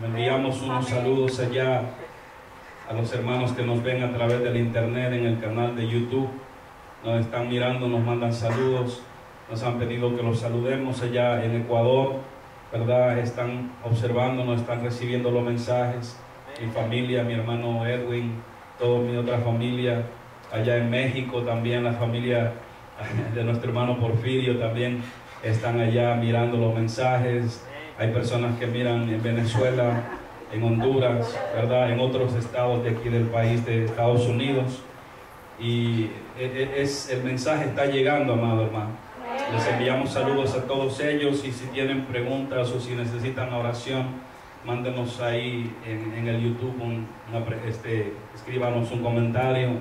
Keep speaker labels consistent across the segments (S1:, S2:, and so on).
S1: Enviamos unos saludos allá a los hermanos que nos ven a través del internet en el canal de YouTube. Nos están mirando, nos mandan saludos. Nos han pedido que los saludemos allá en Ecuador, ¿verdad? Están observándonos, están recibiendo los mensajes. Mi familia, mi hermano Edwin, toda mi otra familia allá en México, también la familia de nuestro hermano Porfirio también están allá mirando los mensajes. Hay personas que miran en Venezuela, en Honduras, ¿verdad? En otros estados de aquí del país de Estados Unidos. Y el mensaje está llegando, amado hermano. Les enviamos saludos a todos ellos, y si tienen preguntas o si necesitan oración, mándenos ahí en el YouTube, escríbanos un comentario,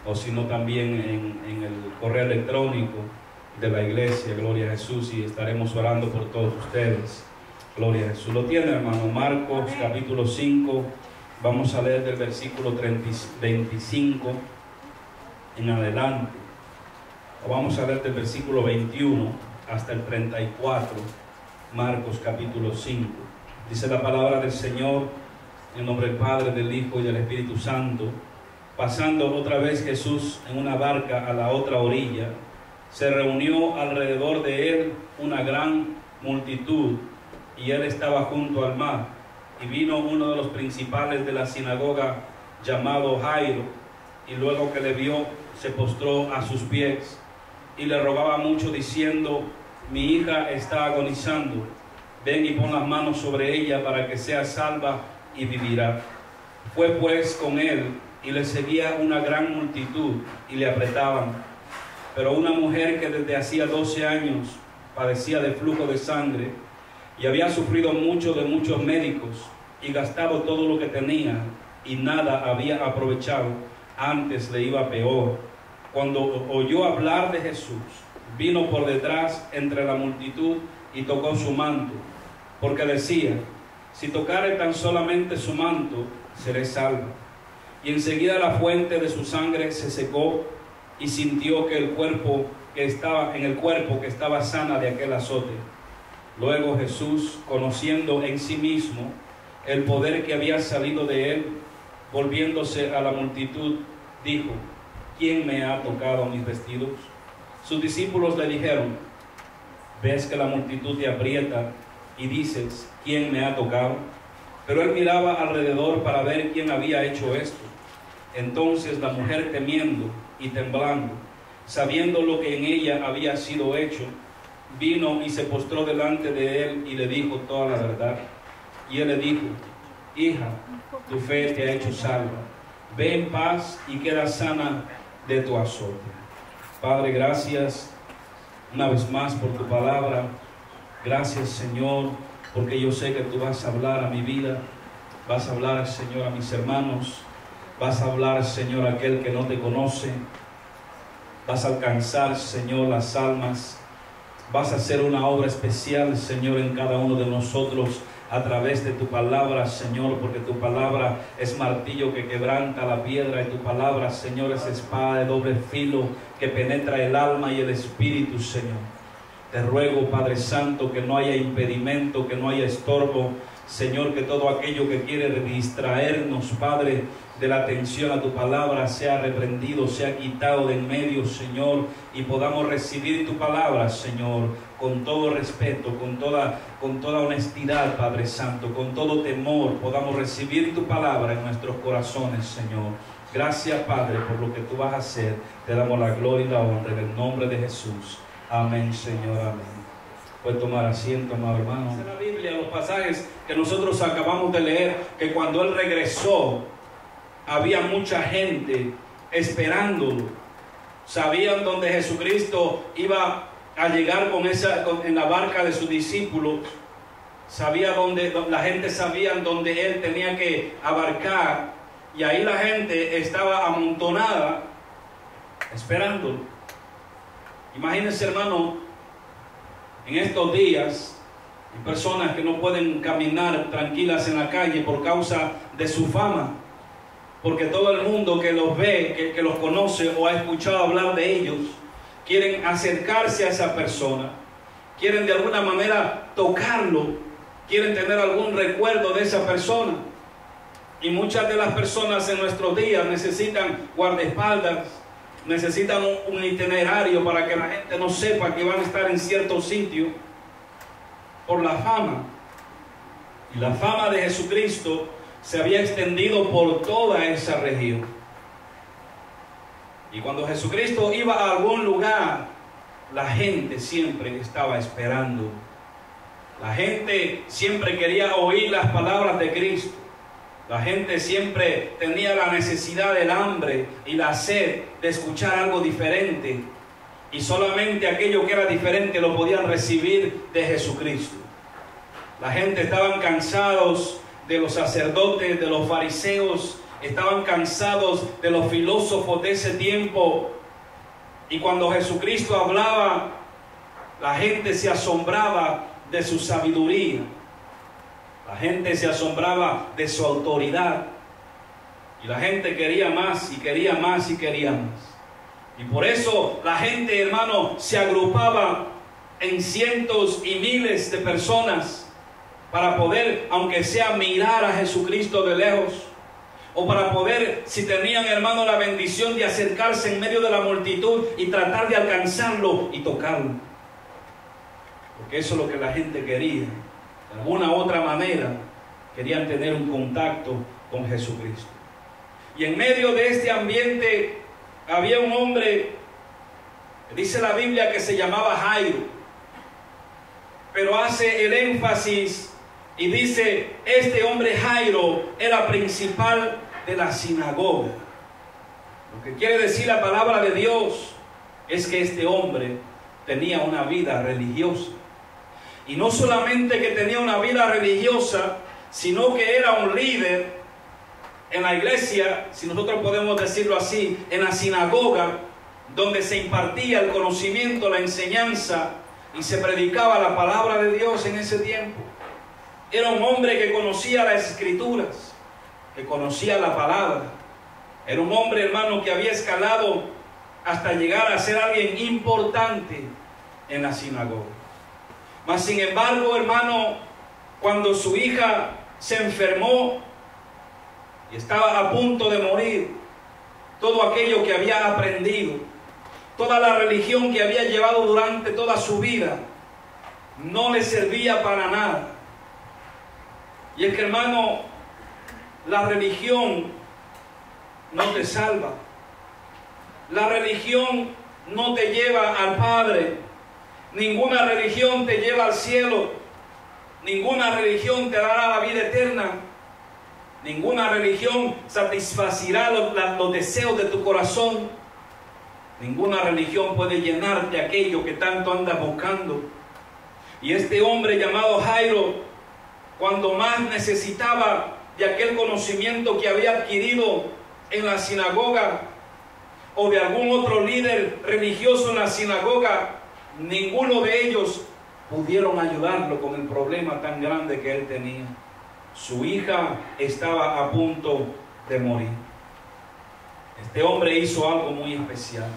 S1: o si no también en el correo electrónico de la iglesia, gloria a Jesús, y estaremos orando por todos ustedes. Gloria a Jesús. Lo tiene, hermano. Marcos capítulo 5, vamos a leer del versículo 25 en adelante. O vamos a leer del versículo 21 hasta el 34, Marcos capítulo 5. Dice la palabra del Señor, en el nombre del Padre, del Hijo y del Espíritu Santo. Pasando otra vez Jesús en una barca a la otra orilla, se reunió alrededor de él una gran multitud, y él estaba junto al mar. Y vino uno de los principales de la sinagoga, llamado Jairo, y luego que le vio, se postró a sus pies y le rogaba mucho, diciendo: mi hija está agonizando, ven y pon las manos sobre ella para que sea salva y vivirá. Fue pues con él, y le seguía una gran multitud y le apretaban. Pero una mujer que desde hacía 12 años padecía de flujo de sangre, y había sufrido mucho de muchos médicos, y gastado todo lo que tenía, y nada había aprovechado, antes le iba peor, cuando oyó hablar de Jesús, vino por detrás entre la multitud y tocó su manto, porque decía: si tocare tan solamente su manto, seré salva. Y enseguida la fuente de su sangre se secó, y sintió que el cuerpo que estaba sana de aquel azote. Luego Jesús, conociendo en sí mismo el poder que había salido de él, volviéndose a la multitud, dijo: ¿quién me ha tocado mis vestidos? Sus discípulos le dijeron: ves que la multitud te aprieta y dices: ¿quién me ha tocado? Pero él miraba alrededor para ver quién había hecho esto. Entonces la mujer, temiendo y temblando, sabiendo lo que en ella había sido hecho, vino y se postró delante de él y le dijo toda la verdad. Y él le dijo: hija, tu fe te ha hecho salva, ve en paz y queda sana de tu azote. Padre, gracias una vez más por tu palabra. Gracias, Señor, porque yo sé que tú vas a hablar a mi vida, vas a hablar, Señor, a mis hermanos, vas a hablar, Señor, a aquel que no te conoce, vas a alcanzar, Señor, las almas. Vas a hacer una obra especial, Señor, en cada uno de nosotros a través de tu palabra, Señor, porque tu palabra es martillo que quebranta la piedra, y tu palabra, Señor, es espada de doble filo que penetra el alma y el espíritu, Señor. Te ruego, Padre Santo, que no haya impedimento, que no haya estorbo, Señor, que todo aquello que quiere distraernos, Padre, de la atención a tu palabra, sea reprendido, sea quitado de en medio, Señor, y podamos recibir tu palabra, Señor, con todo respeto, con toda honestidad, Padre Santo, con todo temor, podamos recibir tu palabra en nuestros corazones, Señor. Gracias, Padre, por lo que tú vas a hacer. Te damos la gloria y la honra en el nombre de Jesús. Amén, Señor, amén. Puede tomar asiento, amado hermano. En la Biblia, los pasajes que nosotros acabamos de leer, que cuando él regresó, había mucha gente esperándolo. Sabían dónde Jesucristo iba a llegar en la barca de sus discípulos. La gente sabía dónde él tenía que abarcar, y ahí la gente estaba amontonada esperándolo. Imagínense, hermano, en estos días hay personas que no pueden caminar tranquilas en la calle por causa de su fama, porque todo el mundo que los ve, que los conoce o ha escuchado hablar de ellos, quieren acercarse a esa persona, quieren de alguna manera tocarlo, quieren tener algún recuerdo de esa persona. Y muchas de las personas en nuestros días necesitan guardaespaldas, necesitan un itinerario para que la gente no sepa que van a estar en cierto sitio por la fama. Y la fama de Jesucristo se había extendido por toda esa región. Y cuando Jesucristo iba a algún lugar, la gente siempre estaba esperando. La gente siempre quería oír las palabras de Cristo. La gente siempre tenía la necesidad del hambre y la sed de escuchar algo diferente. Y solamente aquello que era diferente lo podían recibir de Jesucristo. La gente estaban cansados de los sacerdotes, de los fariseos, estaban cansados de los filósofos de ese tiempo. Y cuando Jesucristo hablaba, la gente se asombraba de su sabiduría. La gente se asombraba de su autoridad. Y la gente quería más y quería más y quería más. Y por eso la gente, hermano, se agrupaba en cientos y miles de personas para poder, aunque sea, mirar a Jesucristo de lejos. O para poder, si tenían, hermano, la bendición de acercarse en medio de la multitud y tratar de alcanzarlo y tocarlo. Porque eso es lo que la gente quería. De alguna u otra manera querían tener un contacto con Jesucristo. Y en medio de este ambiente había un hombre, dice la Biblia, que se llamaba Jairo, pero hace el énfasis y dice: este hombre Jairo era principal de la sinagoga. Lo que quiere decir la palabra de Dios es que este hombre tenía una vida religiosa. Y no solamente que tenía una vida religiosa, sino que era un líder en la iglesia, si nosotros podemos decirlo así, en la sinagoga, donde se impartía el conocimiento, la enseñanza, y se predicaba la palabra de Dios en ese tiempo. Era un hombre que conocía las escrituras, que conocía la palabra. Era un hombre, hermano, que había escalado hasta llegar a ser alguien importante en la sinagoga. Mas sin embargo, hermano, cuando su hija se enfermó y estaba a punto de morir, todo aquello que había aprendido, toda la religión que había llevado durante toda su vida, no le servía para nada. Y es que, hermano, la religión no te salva. La religión no te lleva al Padre. Ninguna religión te lleva al cielo. Ninguna religión te dará la vida eterna. Ninguna religión satisfacirá los deseos de tu corazón. Ninguna religión puede llenarte aquello que tanto andas buscando. Y este hombre llamado Jairo, cuando más necesitaba de aquel conocimiento que había adquirido en la sinagoga o de algún otro líder religioso en la sinagoga, ninguno de ellos pudieron ayudarlo con el problema tan grande que él tenía. Su hija estaba a punto de morir. Este hombre hizo algo muy especial.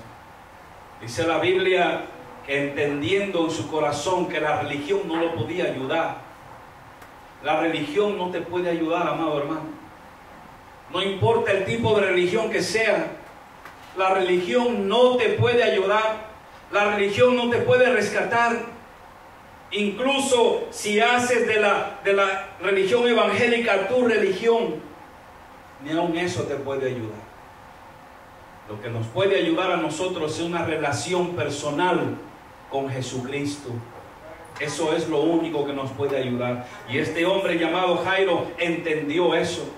S1: Dice la Biblia que, entendiendo en su corazón que la religión no lo podía ayudar. La religión no te puede ayudar, amado hermano. No importa el tipo de religión que sea, la religión no te puede ayudar. La religión no te puede rescatar. Incluso si haces de la religión evangélica tu religión, ni aun eso te puede ayudar. Lo que nos puede ayudar a nosotros es una relación personal con Jesucristo. Eso es lo único que nos puede ayudar. Y este hombre llamado Jairo entendió eso.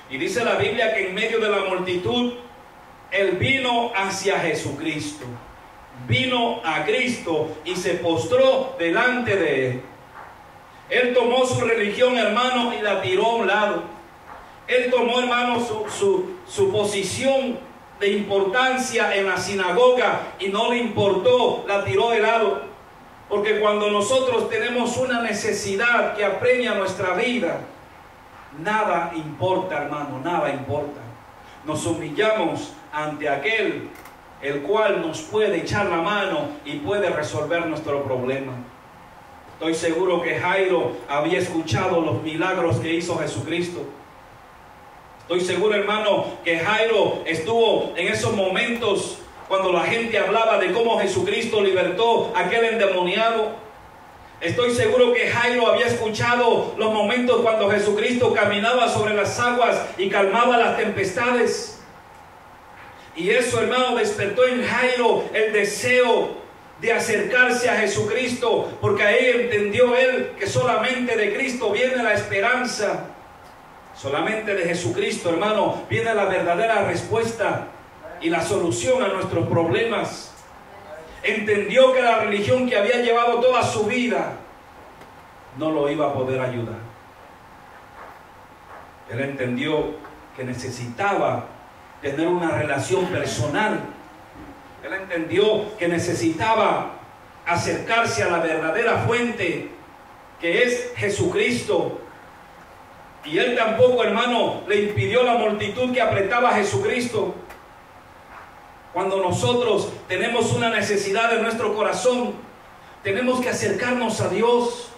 S1: Y dice la Biblia que en medio de la multitud, él vino hacia Jesucristo. Vino a Cristo y se postró delante de él. Él tomó su religión, hermano, y la tiró a un lado. Él tomó, hermano, su posición de importancia en la sinagoga y no le importó, la tiró de lado. Porque cuando nosotros tenemos una necesidad que apremia nuestra vida, nada importa, hermano, nada importa. Nos humillamos ante aquel el cual nos puede echar la mano y puede resolver nuestro problema. Estoy seguro que Jairo había escuchado los milagros que hizo Jesucristo. Estoy seguro, hermano, que Jairo estuvo en esos momentos cuando la gente hablaba de cómo Jesucristo libertó a aquel endemoniado. Estoy seguro que Jairo había escuchado los momentos cuando Jesucristo caminaba sobre las aguas y calmaba las tempestades. Y eso, hermano, despertó en Jairo el deseo de acercarse a Jesucristo, porque ahí entendió él que solamente de Cristo viene la esperanza. Solamente de Jesucristo, hermano, viene la verdadera respuesta y la solución a nuestros problemas. Entendió que la religión que había llevado toda su vida no lo iba a poder ayudar. Él entendió que necesitaba tener una relación personal. Él entendió que necesitaba acercarse a la verdadera fuente, que es Jesucristo. Y él tampoco, hermano, le impidió la multitud que apretaba a Jesucristo. Cuando nosotros tenemos una necesidad en nuestro corazón, tenemos que acercarnos a Dios.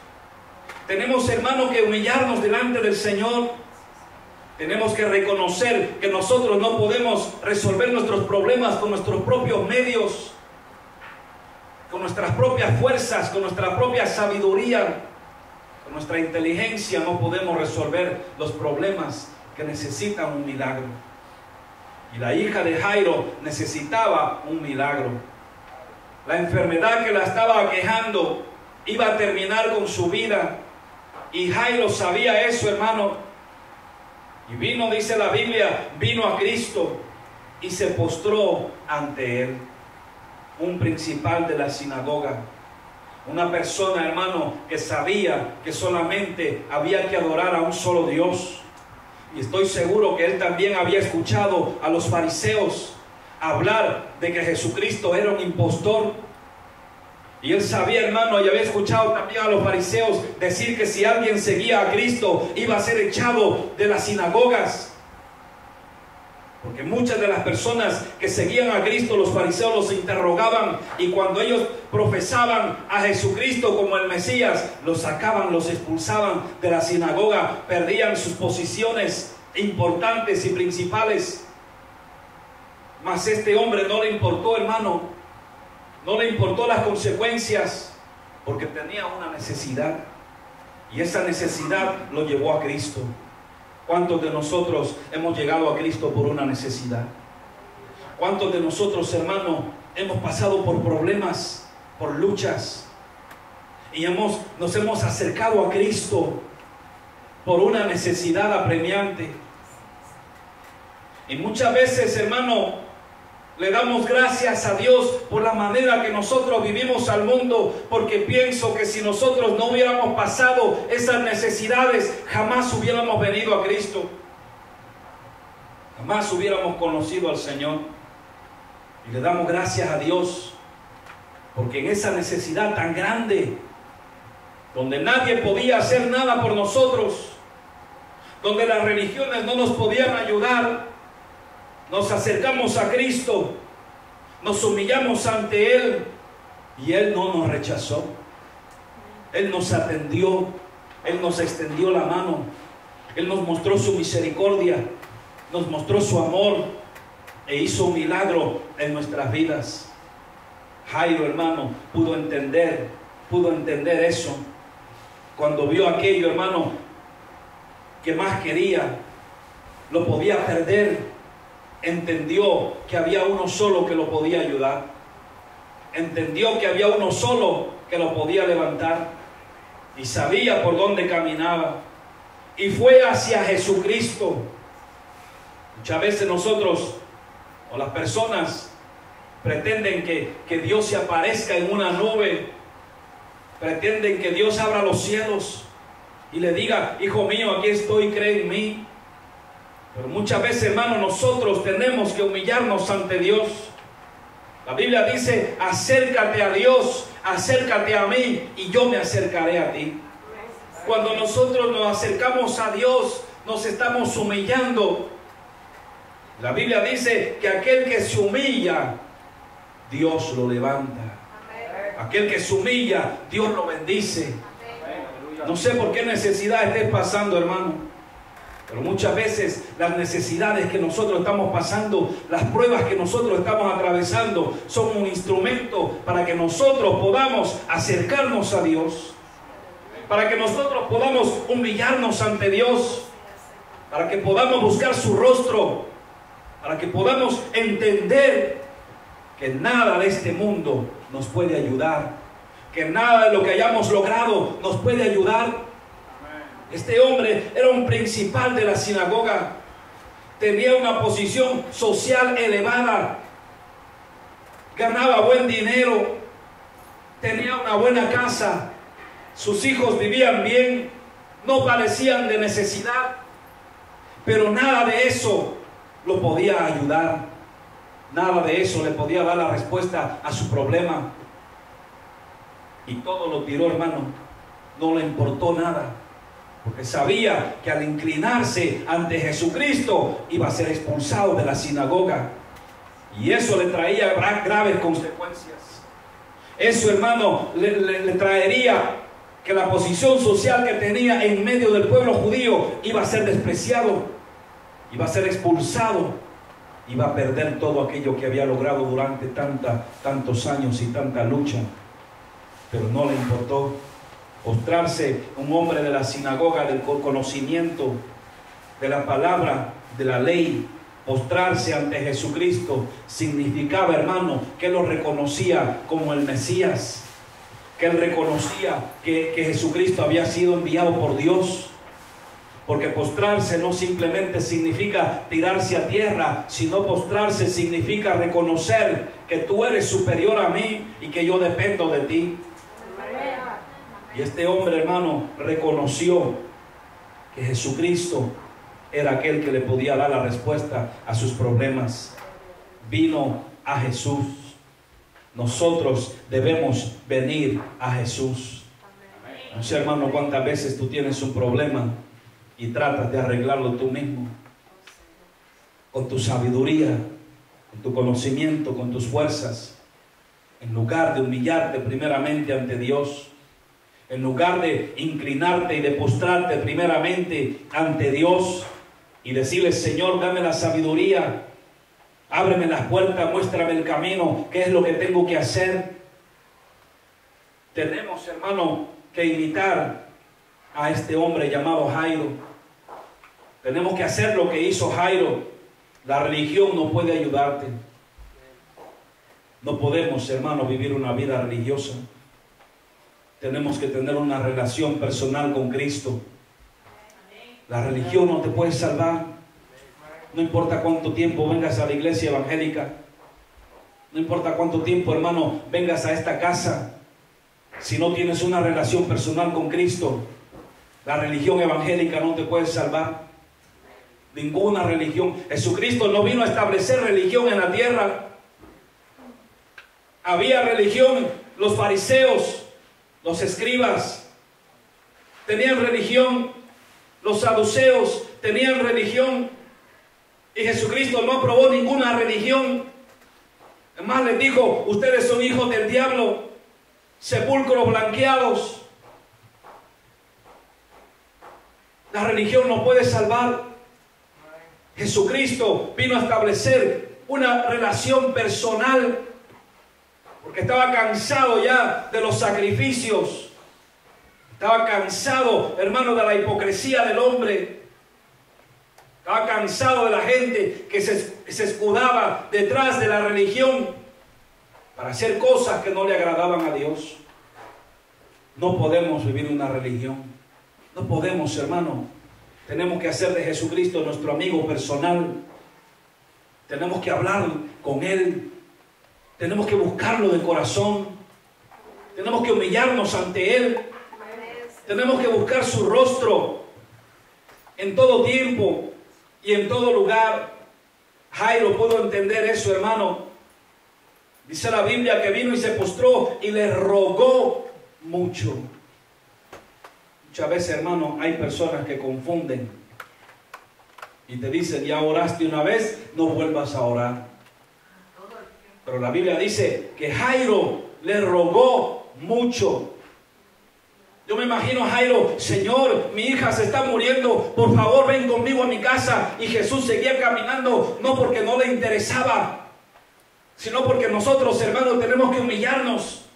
S1: Tenemos, hermano, que humillarnos delante del Señor. Tenemos que reconocer que nosotros no podemos resolver nuestros problemas con nuestros propios medios, con nuestras propias fuerzas, con nuestra propia sabiduría, con nuestra inteligencia. No podemos resolver los problemas que necesitan un milagro. Y la hija de Jairo necesitaba un milagro. La enfermedad que la estaba aquejando iba a terminar con su vida. Y Jairo sabía eso, hermano. Y vino, dice la Biblia, vino a Cristo y se postró ante Él. Un principal de la sinagoga. Una persona, hermano, que sabía que solamente había que adorar a un solo Dios. Y estoy seguro que él también había escuchado a los fariseos hablar de que Jesucristo era un impostor. Y él sabía, hermano, y había escuchado también a los fariseos decir que si alguien seguía a Cristo iba a ser echado de las sinagogas. Porque muchas de las personas que seguían a Cristo, los fariseos los interrogaban, y cuando ellos profesaban a Jesucristo como el Mesías, los sacaban, los expulsaban de la sinagoga, perdían sus posiciones importantes y principales. Mas este hombre no le importó, hermano, no le importó las consecuencias, porque tenía una necesidad, y esa necesidad lo llevó a Cristo. ¿Cuántos de nosotros hemos llegado a Cristo por una necesidad? ¿Cuántos de nosotros, hermano, hemos pasado por problemas, por luchas, y nos hemos acercado a Cristo por una necesidad apremiante? Y muchas veces, hermano, le damos gracias a Dios por la manera que nosotros vivimos al mundo, porque pienso que si nosotros no hubiéramos pasado esas necesidades, jamás hubiéramos venido a Cristo. Jamás hubiéramos conocido al Señor. Y le damos gracias a Dios, porque en esa necesidad tan grande, donde nadie podía hacer nada por nosotros, donde las religiones no nos podían ayudar, nos acercamos a Cristo, nos humillamos ante Él, y Él no nos rechazó. Él nos atendió, Él nos extendió la mano, Él nos mostró su misericordia, nos mostró su amor, e hizo un milagro en nuestras vidas. Jairo, hermano, pudo entender eso. Cuando vio aquello, hermano, que más quería, lo podía perder. Entendió que había uno solo que lo podía ayudar. Entendió que había uno solo que lo podía levantar. Y sabía por dónde caminaba. Y fue hacia Jesucristo. Muchas veces nosotros, o las personas, pretenden que Dios se aparezca en una nube. Pretenden que Dios abra los cielos y le diga: hijo mío, aquí estoy, cree en mí. Pero muchas veces, hermano, nosotros tenemos que humillarnos ante Dios. La Biblia dice: acércate a Dios, acércate a mí, y yo me acercaré a ti. Cuando nosotros nos acercamos a Dios, nos estamos humillando. La Biblia dice que aquel que se humilla, Dios lo levanta. Aquel que se humilla, Dios lo bendice. No sé por qué necesidad estés pasando, hermano. Pero muchas veces las necesidades que nosotros estamos pasando, las pruebas que nosotros estamos atravesando, son un instrumento para que nosotros podamos acercarnos a Dios. Para que nosotros podamos humillarnos ante Dios. Para que podamos buscar su rostro. Para que podamos entender que nada de este mundo nos puede ayudar. Que nada de lo que hayamos logrado nos puede ayudar. Este hombre era un principal de la sinagoga. Tenía una posición social elevada. Ganaba buen dinero. Tenía una buena casa. Sus hijos vivían bien. No padecían de necesidad. Pero nada de eso lo podía ayudar. Nada de eso le podía dar la respuesta a su problema. Y todo lo tiró, hermano. No le importó nada. Porque sabía que al inclinarse ante Jesucristo iba a ser expulsado de la sinagoga. Y eso le traía graves consecuencias. Eso, hermano, le traería que la posición social que tenía en medio del pueblo judío iba a ser despreciado, iba a ser expulsado, iba a perder todo aquello que había logrado durante tantos años y tanta lucha. Pero no le importó. Postrarse, un hombre de la sinagoga, del conocimiento de la palabra, de la ley, postrarse ante Jesucristo significaba, hermano, que él lo reconocía como el Mesías, que él reconocía que Jesucristo había sido enviado por Dios. Porque postrarse no simplemente significa tirarse a tierra, sino postrarse significa reconocer que tú eres superior a mí y que yo dependo de ti. Y este hombre, hermano, reconoció que Jesucristo era aquel que le podía dar la respuesta a sus problemas. Vino a Jesús. Nosotros debemos venir a Jesús. No sé, hermano, cuántas veces tú tienes un problema y tratas de arreglarlo tú mismo. Con tu sabiduría, con tu conocimiento, con tus fuerzas. En lugar de humillarte primeramente ante Dios. En lugar de inclinarte y de postrarte primeramente ante Dios y decirle: Señor, dame la sabiduría, ábreme las puertas, muéstrame el camino, qué es lo que tengo que hacer. Tenemos, hermano, que imitar a este hombre llamado Jairo. Tenemos que hacer lo que hizo Jairo. La religión no puede ayudarte. No podemos, hermano, vivir una vida religiosa. Tenemos que tener una relación personal con Cristo. La religión no te puede salvar. No importa cuánto tiempo vengas a la iglesia evangélica. No importa cuánto tiempo, hermano, vengas a esta casa. Si no tienes una relación personal con Cristo, la religión evangélica no te puede salvar. Ninguna religión. Jesucristo no vino a establecer religión en la tierra. Había religión. Los fariseos, los escribas tenían religión, los saduceos tenían religión, y Jesucristo no aprobó ninguna religión. Además les dijo: ustedes son hijos del diablo, sepulcros blanqueados. La religión no puede salvar. Jesucristo vino a establecer una relación personal, porque estaba cansado ya de los sacrificios. Estaba cansado, hermano, de la hipocresía del hombre. Estaba cansado de la gente que se escudaba detrás de la religión para hacer cosas que no le agradaban a Dios. No podemos vivir una religión. No podemos, hermano. Tenemos que hacer de Jesucristo nuestro amigo personal. Tenemos que hablar con Él. Tenemos que buscarlo de corazón. Tenemos que humillarnos ante Él. Tenemos que buscar su rostro en todo tiempo y en todo lugar. Jairo pudo entender eso, hermano. Dice la Biblia que vino y se postró y le rogó mucho. Muchas veces, hermano, hay personas que confunden y te dicen: ya oraste una vez, no vuelvas a orar. Pero la Biblia dice que Jairo le rogó mucho. Yo me imagino a Jairo: Señor, mi hija se está muriendo, por favor ven conmigo a mi casa. Y Jesús seguía caminando, no porque no le interesaba, sino porque nosotros, hermanos, tenemos que humillarnos,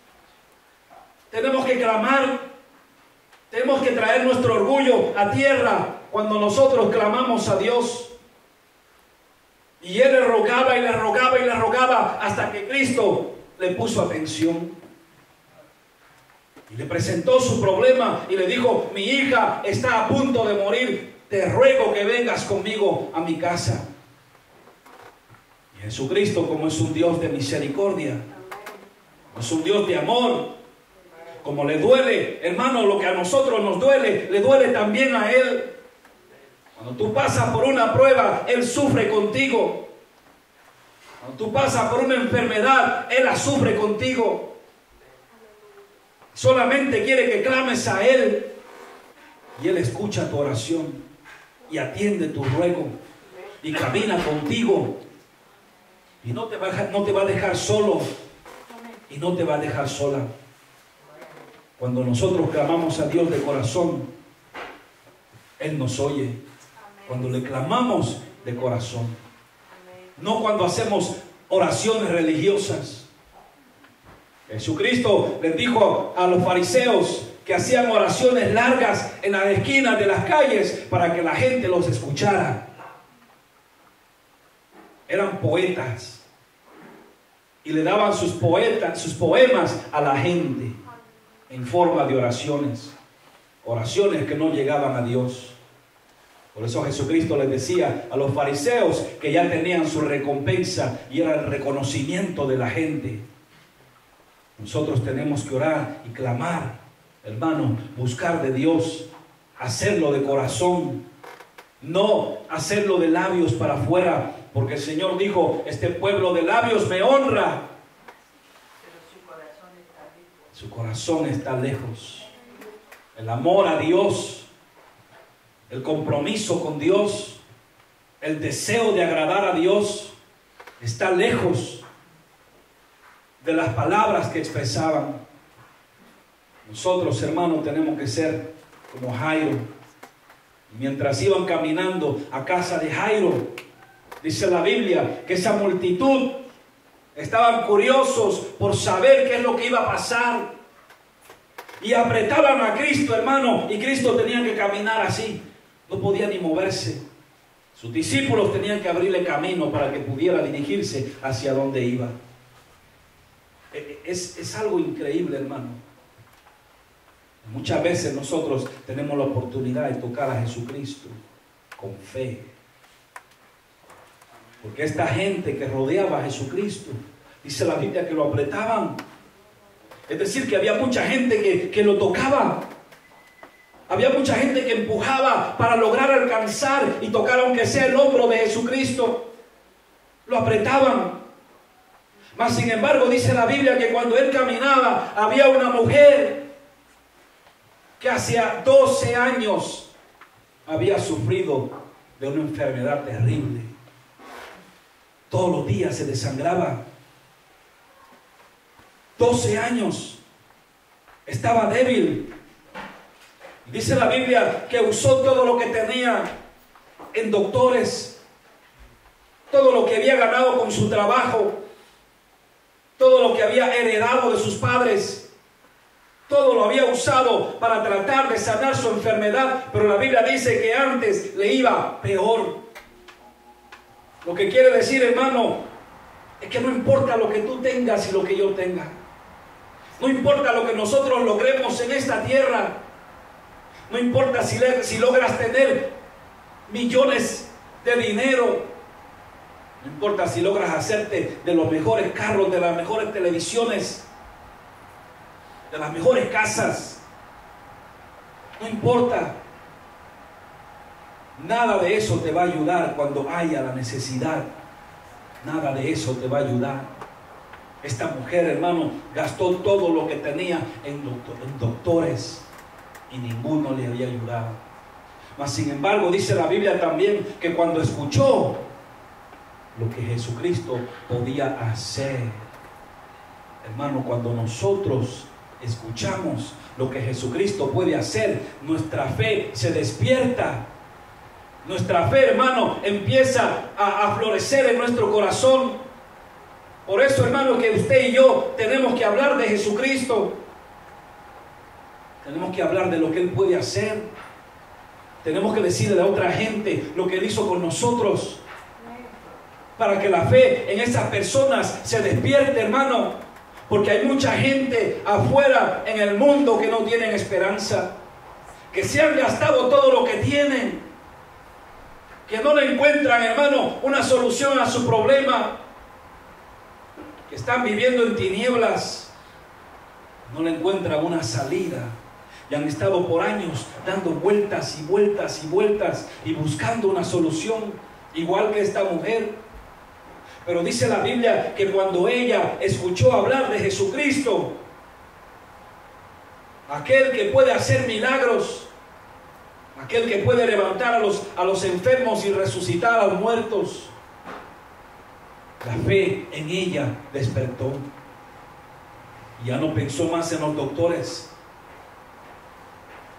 S1: tenemos que clamar, tenemos que traer nuestro orgullo a tierra cuando nosotros clamamos a Dios. Y él le rogaba y le rogaba y le rogaba hasta que Cristo le puso atención. Y le presentó su problema y le dijo: mi hija está a punto de morir, te ruego que vengas conmigo a mi casa. Y Jesucristo, como es un Dios de misericordia, es un Dios de amor, como le duele, hermano, lo que a nosotros nos duele, le duele también a Él. Cuando tú pasas por una prueba, Él sufre contigo. Cuando tú pasas por una enfermedad, Él la sufre contigo. Solamente quiere que clames a Él y Él escucha tu oración y atiende tu ruego y camina contigo y no te va a dejar solo y no te va a dejar sola. Cuando nosotros clamamos a Dios de corazón, Él nos oye. Cuando le clamamos de corazón, no cuando hacemos oraciones religiosas. Jesucristo les dijo a los fariseos que hacían oraciones largas en las esquinas de las calles para que la gente los escuchara. Eran poetas y le daban sus poemas a la gente en forma de oraciones que no llegaban a Dios. Por eso Jesucristo les decía a los fariseos que ya tenían su recompensa y era el reconocimiento de la gente. Nosotros tenemos que orar y clamar, hermano, buscar de Dios, hacerlo de corazón, no hacerlo de labios para afuera, porque el Señor dijo: este pueblo de labios me honra, pero su corazón está lejos. El amor a Dios, el compromiso con Dios, el deseo de agradar a Dios está lejos de las palabras que expresaban. Nosotros, hermanos, tenemos que ser como Jairo. Mientras iban caminando a casa de Jairo, dice la Biblia que esa multitud estaban curiosos por saber qué es lo que iba a pasar y apretaban a Cristo, hermano, y Cristo tenía que caminar así, no podía ni moverse. Sus discípulos tenían que abrirle camino para que pudiera dirigirse hacia donde iba. Es algo increíble, hermano. Muchas veces nosotros tenemos la oportunidad de tocar a Jesucristo con fe, porque esta gente que rodeaba a Jesucristo, dice la Biblia que lo apretaban. Es decir, que había mucha gente que lo tocaba. Había mucha gente que empujaba para lograr alcanzar y tocar aunque sea el hombro de Jesucristo. Lo apretaban. Mas sin embargo dice la Biblia que cuando Él caminaba había una mujer que hacía 12 años había sufrido de una enfermedad terrible. Todos los días se desangraba. 12 años. Estaba débil. Dice la Biblia que usó todo lo que tenía en doctores, todo lo que había ganado con su trabajo, todo lo que había heredado de sus padres, todo lo había usado para tratar de sanar su enfermedad, pero la Biblia dice que antes le iba peor. Lo que quiere decir, hermano, es que no importa lo que tú tengas y lo que yo tenga, no importa lo que nosotros logremos en esta tierra, no importa si logras tener millones de dinero, no importa si logras hacerte de los mejores carros, de las mejores televisiones, de las mejores casas, no importa. Nada de eso te va a ayudar cuando haya la necesidad. Nada de eso te va a ayudar. Esta mujer, hermano, gastó todo lo que tenía en doctores y ninguno le había ayudado. Mas sin embargo dice la Biblia también que cuando escuchó lo que Jesucristo podía hacer, hermano, cuando nosotros escuchamos lo que Jesucristo puede hacer, nuestra fe se despierta. Nuestra fe, hermano, empieza a florecer en nuestro corazón. Por eso, hermano, que usted y yo tenemos que hablar de Jesucristo. Tenemos que hablar de lo que Él puede hacer. Tenemos que decirle a otra gente lo que Él hizo con nosotros, para que la fe en esas personas se despierte, hermano. Porque hay mucha gente afuera en el mundo que no tienen esperanza, que se han gastado todo lo que tienen, que no le encuentran, hermano, una solución a su problema, que están viviendo en tinieblas, no le encuentran una salida. Y han estado por años dando vueltas y vueltas y vueltas y buscando una solución, igual que esta mujer. Pero dice la Biblia que cuando ella escuchó hablar de Jesucristo, aquel que puede hacer milagros, aquel que puede levantar a los enfermos y resucitar a los muertos, la fe en ella despertó. Y ya no pensó más en los doctores.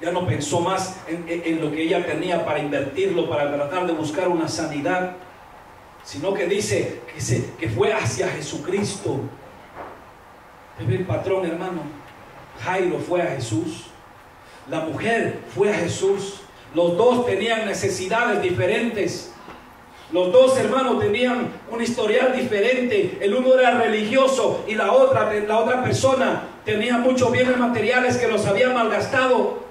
S1: Ya no pensó más en lo que ella tenía para invertirlo, para tratar de buscar una sanidad, sino que dice que fue hacia Jesucristo. Es el patrón, hermano. Jairo fue a Jesús, la mujer fue a Jesús. Los dos tenían necesidades diferentes. Los dos, hermanos, tenían un historial diferente. El uno era religioso y la otra persona tenía muchos bienes materiales que los había malgastado,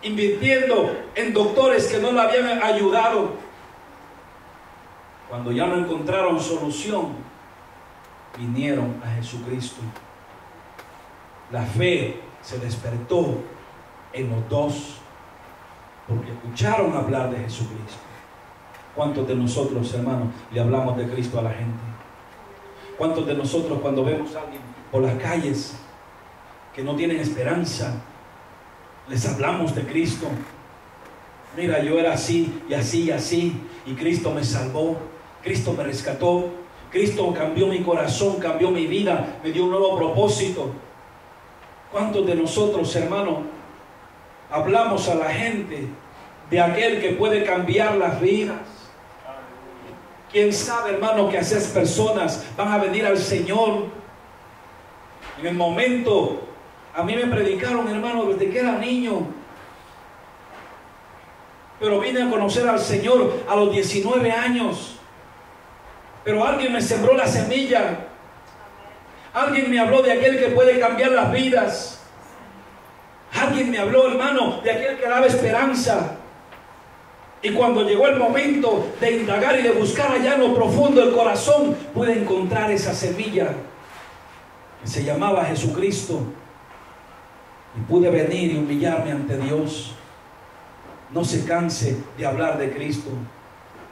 S1: invirtiendo en doctores que no le habían ayudado. Cuando ya no encontraron solución, vinieron a Jesucristo. La fe se despertó en los dos, porque escucharon hablar de Jesucristo. ¿Cuántos de nosotros, hermanos, le hablamos de Cristo a la gente? ¿Cuántos de nosotros, cuando vemos a alguien por las calles que no tienen esperanza, les hablamos de Cristo? Mira, yo era así y así y así, y Cristo me salvó, Cristo me rescató, Cristo cambió mi corazón, cambió mi vida, me dio un nuevo propósito. ¿Cuántos de nosotros, hermanos, hablamos a la gente de aquel que puede cambiar las vidas? ¿Quién sabe, hermano, que esas personas van a venir al Señor? En el momento, a mí me predicaron, hermano, desde que era niño, pero vine a conocer al Señor a los 19 años. Pero alguien me sembró la semilla. Alguien me habló de aquel que puede cambiar las vidas. Alguien me habló, hermano, de aquel que daba esperanza. Y cuando llegó el momento de indagar y de buscar allá en lo profundo del corazón, pude encontrar esa semilla que se llamaba Jesucristo. Y pude venir y humillarme ante Dios. No se canse de hablar de Cristo.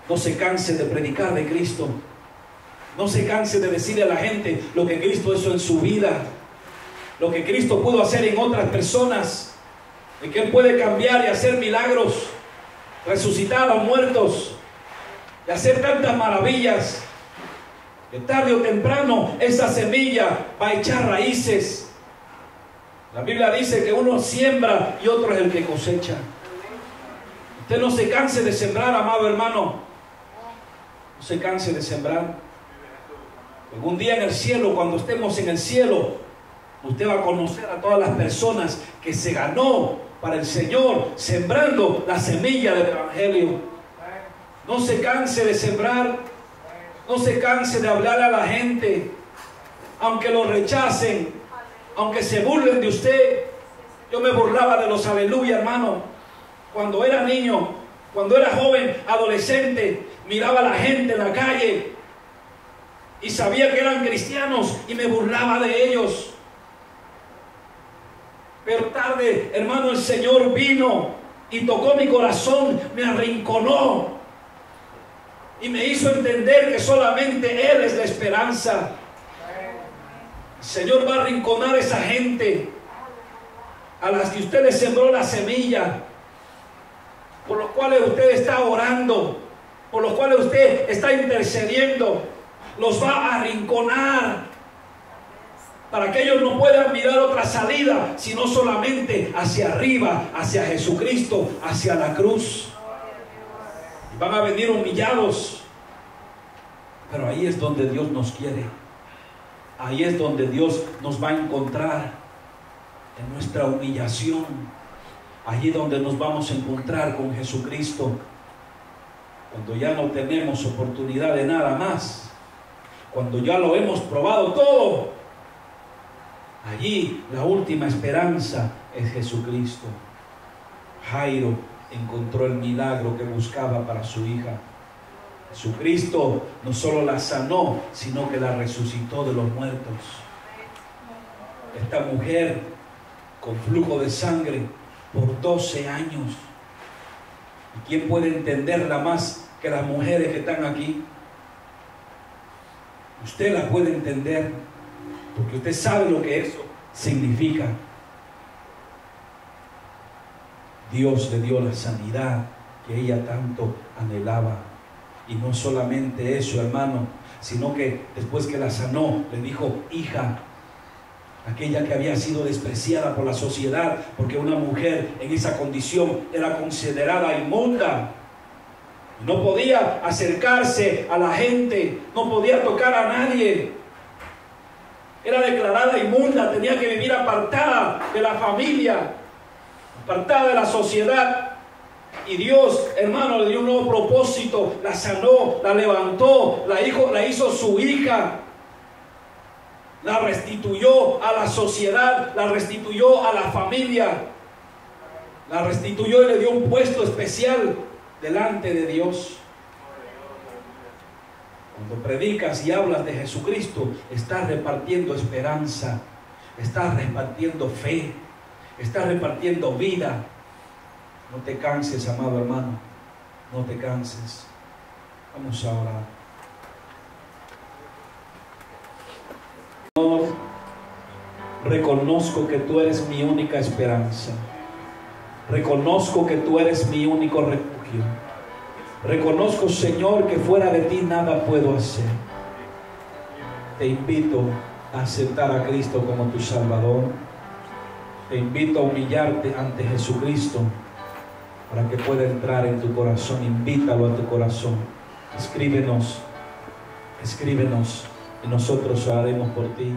S1: No se canse de predicar de Cristo. No se canse de decirle a la gente lo que Cristo hizo en su vida, lo que Cristo pudo hacer en otras personas, de que Él puede cambiar y hacer milagros, resucitar a los muertos, y hacer tantas maravillas, que tarde o temprano esa semilla va a echar raíces. La Biblia dice que uno siembra y otro es el que cosecha. Usted no se canse de sembrar, amado hermano. No se canse de sembrar. Algún día en el cielo, cuando estemos en el cielo, usted va a conocer a todas las personas que se ganó para el Señor, sembrando la semilla del Evangelio. No se canse de sembrar. No se canse de hablar a la gente, aunque lo rechacen, aunque se burlen de usted. Yo me burlaba de los aleluya, hermano. Cuando era niño, cuando era joven, adolescente, miraba a la gente en la calle y sabía que eran cristianos y me burlaba de ellos. Pero tarde, hermano, el Señor vino y tocó mi corazón, me arrinconó y me hizo entender que solamente Él es la esperanza. El Señor va a arrinconar a esa gente a las que usted les sembró la semilla, por los cuales usted está orando, por los cuales usted está intercediendo. Los va a arrinconar.
S2: para que ellos no puedan mirar otra salida, sino solamente hacia arriba, hacia Jesucristo, hacia la cruz. Y van a venir humillados, pero ahí es donde Dios nos quiere. Ahí es donde Dios nos va a encontrar, en nuestra humillación. Allí donde nos vamos a encontrar con Jesucristo, cuando ya no tenemos oportunidad de nada más, cuando ya lo hemos probado todo. Allí la última esperanza es Jesucristo. Jairo encontró el milagro que buscaba para su hija. Jesucristo no solo la sanó, sino que la resucitó de los muertos. Esta mujer con flujo de sangre por 12 años. ¿Y quién puede entenderla más que las mujeres que están aquí? Usted la puede entender, porque usted sabe lo que eso significa. Dios le dio la sanidad que ella tanto anhelaba. Y no solamente eso, hermano, sino que después que la sanó, le dijo: hija, aquella que había sido despreciada por la sociedad, porque una mujer en esa condición era considerada inmunda. No podía acercarse a la gente, no podía tocar a nadie. Era declarada inmunda, tenía que vivir apartada de la familia, apartada de la sociedad. Y Dios, hermano, le dio un nuevo propósito, la sanó, la levantó, la hizo su hija. La restituyó a la sociedad, la restituyó a la familia, la restituyó y le dio un puesto especial delante de Dios. Cuando predicas y hablas de Jesucristo, estás repartiendo esperanza, estás repartiendo fe, estás repartiendo vida. No te canses, amado hermano, no te canses. Vamos a orar. Señor, reconozco que tú eres mi única esperanza. Reconozco que tú eres mi único refugio. Reconozco, Señor, que fuera de ti nada puedo hacer. Te invito a aceptar a Cristo como tu Salvador. Te invito a humillarte ante Jesucristo para que pueda entrar en tu corazón. Invítalo a tu corazón. Escríbenos y nosotros oraremos por ti.